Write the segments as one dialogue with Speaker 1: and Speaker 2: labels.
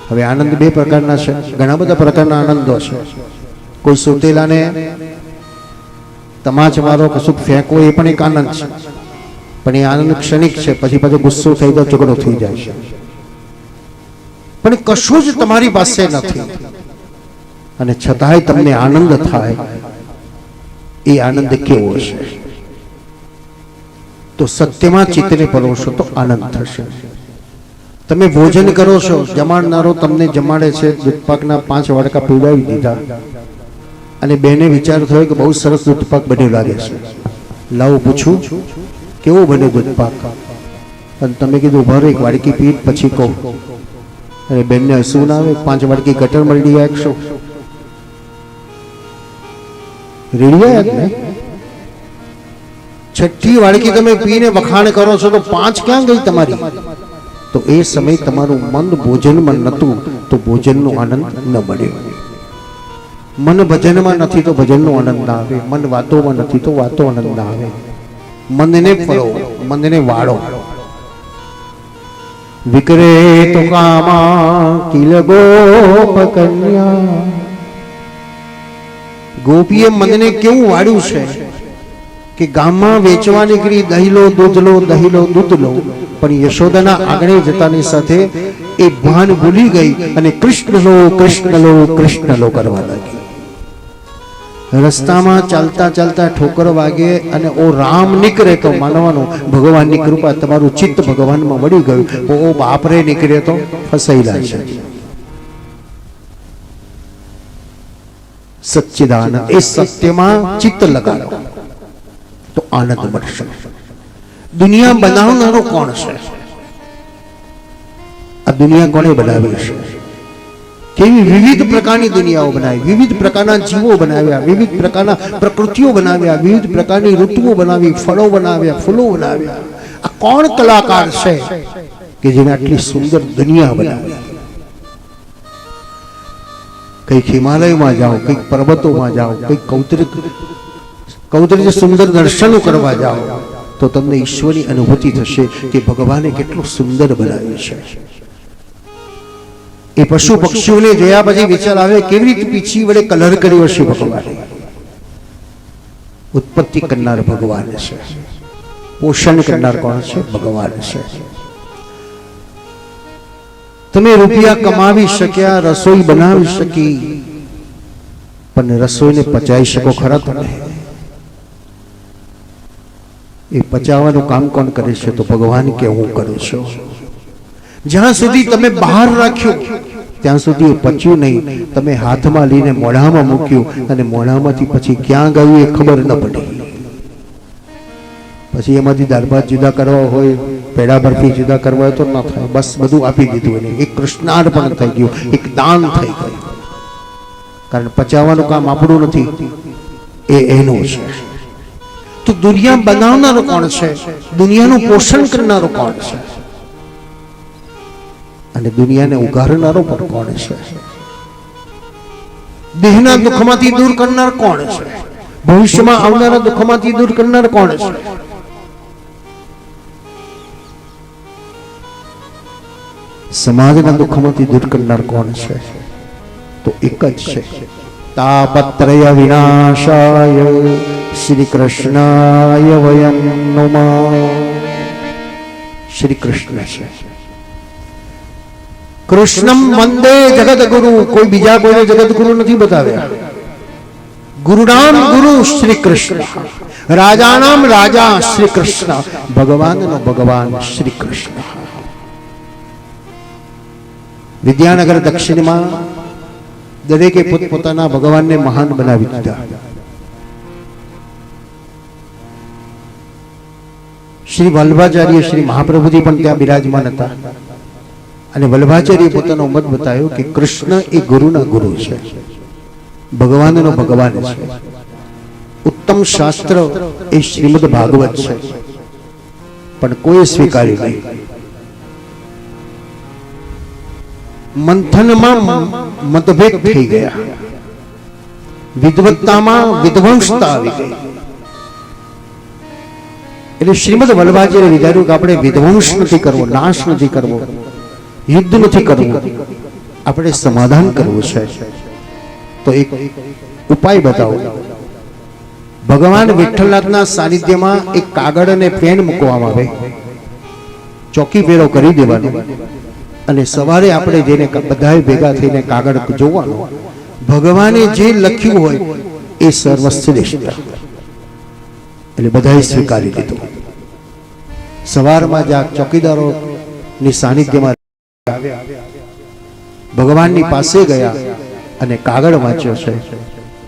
Speaker 1: હવે આનંદ બે પ્રકારના છે, ઘણા બધા પ્રકારના આનંદો છે. કોઈ સુતેલાને તમાચ મારો કશુંક ફેંકવો એ પણ એક આનંદ છે, પણ એ આનંદ ક્ષણિક છે, પછી પાછો ગુસ્સો થઈ જાય, ઝઘડો થઈ જાય છે. પણ કશું જ તમારી પાસે નથી અને છતાંય તમને આનંદ થાય, એ આનંદ કેવો છે? તો સત્યમાં ચિત્તને પરોશો તો આનંદ થશે. તમે ભોજન કરો છો, જમાડનારો તમને જમાડે છે, દૂધપાકના 5 વાડકા પીવડાવી દીધા અને બેને વિચાર થયો કે બહુ સરસ દૂધપાક બન્યો લાગે છે, લાવો પૂછું કેવો બને દૂધપાક? અને તમે કીધું ઉભા રહો, 1 વાડકી પી પછી કહું. અને બેનને હસવું ના આવે? 5 વાડકી ગટર મળી એકશો રેડિયા જ ને. 6ઠી વાડકી તમે પીને વખાણ કરો છો તો 5 ક્યાં ગઈ તમારી? તો એ સમય તમારું મન ભોજનમાં નહોતું તો ભોજનનો આનંદ ન મળ્યો. મન ભજનમાં નથી તો ભજનનો આનંદ ના આવે, મન વાતોમાં નથી તો વાતો આનંદ ના આવે. મનને ફરો, મનને વાળો. વિકરે તો કામા કિલ ગોપ કન્યા. ગોપીએ મનને કેવું વાળ્યું છે કે ગામમાં વેચવા નીકળી, દહીં લો દૂધ લો, દહીં લો દૂધ લો, પણ યશોદાના આંગણે જતાની સાથે એ ભાન ભૂલી ગઈ અને કૃષ્ણ લો કૃષ્ણ લો કૃષ્ણ લો કરવા લાગી. રસ્તામાં ચાલતા ચાલતા ઠોકર વાગે અને ઓ રામ નીકળે તો માનવાનું ભગવાનની કૃપા, તમારું ચિત્ત ભગવાનમાં વળી ગયું. ઓ બાપરે નીકળે તો ફસાયેલા છે. સચ્ચિદાનંદ, એ સત્યમાં ચિત્ત લગાડો તો આનંદ મળશે. દુનિયા બનાવનારો કોણ છે? આ દુનિયા કોણે બનાવી છે? કેવી વિવિધ પ્રકારની દુનિયાઓ બનાવી, વિવિધ પ્રકારના જીવો બનાવ્યા, વિવિધ પ્રકારના પ્રકૃતિઓ બનાવ્યા, વિવિધ પ્રકારની ઋતુઓ બનાવી, ફળો બનાવ્યા, ફૂલો બનાવ્યા. આ કોણ કલાકાર છે કે જેને આટલી સુંદર દુનિયા બનાવી? કઈક હિમાલયમાં જાઓ, કઈક પર્વતોમાં જાઓ, કઈક કૌતરી સુંદર દર્શનો કરવા જાઓ તો તમને ઈશ્વરની અનુભૂતિ થશે કે ભગવાને કેટલું સુંદર બનાવ્યું છે. એ પશુ પક્ષીઓને જોયા પછી વિચાર આવે કેવી રીતે પીછી વડે કલર કર્યો છે ભગવાને. ઉત્પત્તિ કરનાર ભગવાન છે, પોષણ કરનાર કોણ છે? ભગવાન છે. તમે રૂપિયા કમાવી શક્યા, રસોઈ બનાવી શકી, પણ રસોઈને પચાવી શકો ખરા? તમે એ પચાવવાનું કામ કોણ કરે છે? તો ભગવાન કે હું કરું છું. જ્યાં સુધી તમે બહાર રાખ્યું ત્યાં સુધી એ પચ્યું નહીં. તમે હાથમાં લઈને મોઢામાં મૂક્યું અને મોઢામાંથી પછી ક્યાં ગયું એ ખબર ન પડી. પછી એમાંથી દાળ ભાત જુદા કરવા હોય, પેડા બરફી જુદા કરવા હોય તો ન થાય. બસ બધું આપી દીધું એને. એક કૃષ્ણાર્પણ થઈ ગયું, એક દાન થઈ ગયું. કારણ પચાવવાનું કામ આપણું નથી, એ એનું છે. તો દુનિયા બનાવનારો કોણ છે? દુનિયાનું પોષણ કરનારો કોણ છે? અને દુનિયાને ઉગારનારો પણ કોણ છે? દેહના દુઃખમાંથી દૂર કરનાર કોણ છે? ભવિષ્યમાં આવનારા દુઃખમાંથી દૂર કરનાર કોણ છે? સમાજના દુઃખમાંથી દૂર કરનાર કોણ છે? તો એક જ છે. તાપત્રય વિનાશાય શ્રી કૃષ્ણાય વયમ નમઃ. શ્રી કૃષ્ણ છે. કૃષ્ણમ વંદે જગત ગુરુ. કોઈ બીજા કોઈને જગત ગુરુ નથી બતાવ્યા. ગુરુનામ ગુરુ શ્રી કૃષ્ણ, રાજાનામ રાજા શ્રી કૃષ્ણ, ભગવાનનો ભગવાન શ્રી કૃષ્ણ. વિદ્યાનગર દક્ષિણમાં દરેકે પોતપોતાના ભગવાનને મહાન બનાવી દીધા. શ્રી વલ્લભાચાર્ય શ્રી મહાપ્રભુજી પણ ત્યાં બિરાજમાન હતા અને વલ્લભાચાર્ય પોતાનો મત બતાવ્યો કે કૃષ્ણ એ ગુરુના ગુરુ છે, ભગવાનનો ભગવાન છે. ઉત્તમ શાસ્ત્ર એ શ્રીમદ ભાગવત છે, પણ કોઈ સ્વીકાર્યું નહીં. મંથનમાં મતભેદ થઈ ગયા, વિદ્વત્તામાં વિધ્વંસતા આવી ગઈ. એટલે શ્રીમદ વલ્લભાચાર્ય વિચાર્યું કે આપણે વિધ્વંસ નથી કરવો, નાશ નથી કરવો, યુદ્ધ નથી કરવું, આપણે સમાધાન કરવું છે તો એક ઉપાય બતાવો. ભગવાન વિઠ્ઠલનાથના સાનિધ્યમાં એક કાગળ અને પેન મૂકવામાં આવે, ચોકી ફેરો કરી દેવાનો અને સવારે આપણે જેને બધાએ ભેગા થઈને કાગળ જોવાનો, ભગવાને જે લખ્યું હોય એ સર્વશ્રેષ્ઠ, એટલે બધાએ સ્વીકારી લીધું. સવારમાં જ આ ચોકીદારોની સાનિધ્યમાં ભગવાનની પાસે ગયા અને કાગળ વાંચ્યો છે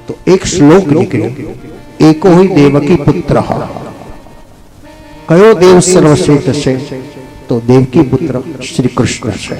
Speaker 1: તો એક શ્લોક નીકળ્યો, એકો હોય દેવકી પુત્ર. કયો દેવ સર્વશ્રેષ્ઠ છે? તો દેવકી પુત્ર શ્રી કૃષ્ણ છે.